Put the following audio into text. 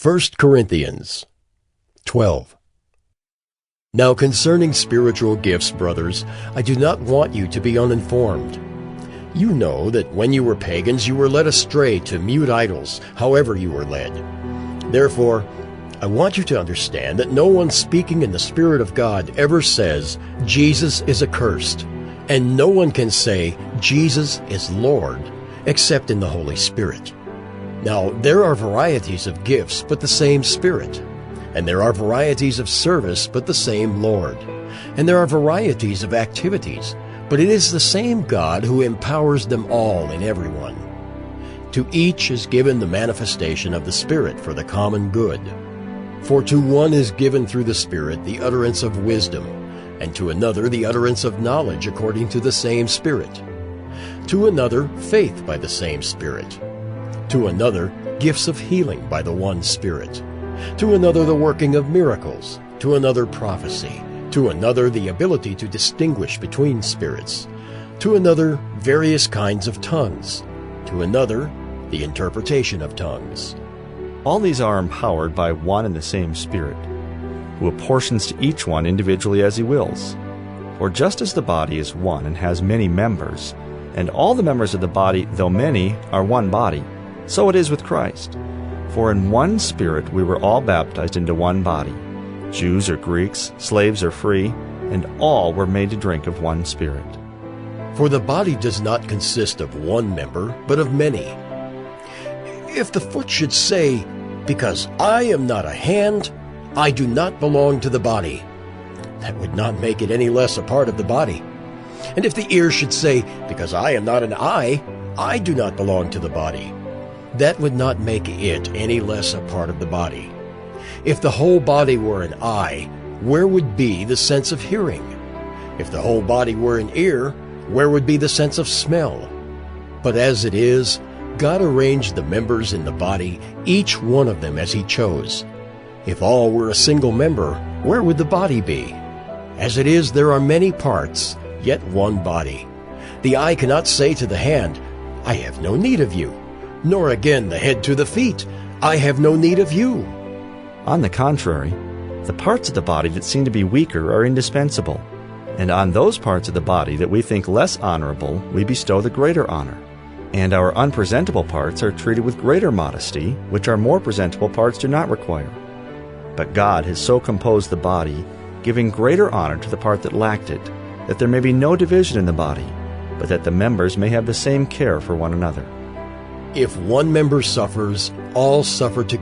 1 Corinthians 12. Now concerning spiritual gifts, brothers, I do not want you to be uninformed. You know that when you were pagans you were led astray to mute idols, however you were led. Therefore, I want you to understand that no one speaking in the Spirit of God ever says, Jesus is accursed, and no one can say, Jesus is Lord, except in the Holy Spirit. Now, there are varieties of gifts, but the same Spirit. And there are varieties of service, but the same Lord. And there are varieties of activities, but it is the same God who empowers them all in everyone. To each is given the manifestation of the Spirit for the common good. For to one is given through the Spirit the utterance of wisdom, and to another the utterance of knowledge according to the same Spirit. To another faith by the same Spirit. To another gifts of healing by the one Spirit. To another the working of miracles. To another prophecy. To another the ability to distinguish between spirits. To another various kinds of tongues. To another the interpretation of tongues. All these are empowered by one and the same Spirit, who apportions to each one individually as he wills. For just as the body is one and has many members, and all the members of the body, though many, are one body, so it is with Christ. For in one Spirit we were all baptized into one body, Jews or Greeks, slaves or free, and all were made to drink of one Spirit. For the body does not consist of one member, but of many. If the foot should say, because I am not a hand, I do not belong to the body, that would not make it any less a part of the body. And if the ear should say, because I am not an eye, I do not belong to the body, that would not make it any less a part of the body. If the whole body were an eye, where would be the sense of hearing? If the whole body were an ear, where would be the sense of smell? But as it is, God arranged the members in the body, each one of them as He chose. If all were a single member, where would the body be? As it is, there are many parts, yet one body. The eye cannot say to the hand, I have no need of you, nor again the head to the feet, I have no need of you. On the contrary, the parts of the body that seem to be weaker are indispensable, and on those parts of the body that we think less honorable we bestow the greater honor. And our unpresentable parts are treated with greater modesty, which our more presentable parts do not require. But God has so composed the body, giving greater honor to the part that lacked it, that there may be no division in the body, but that the members may have the same care for one another. If one member suffers, all suffer together.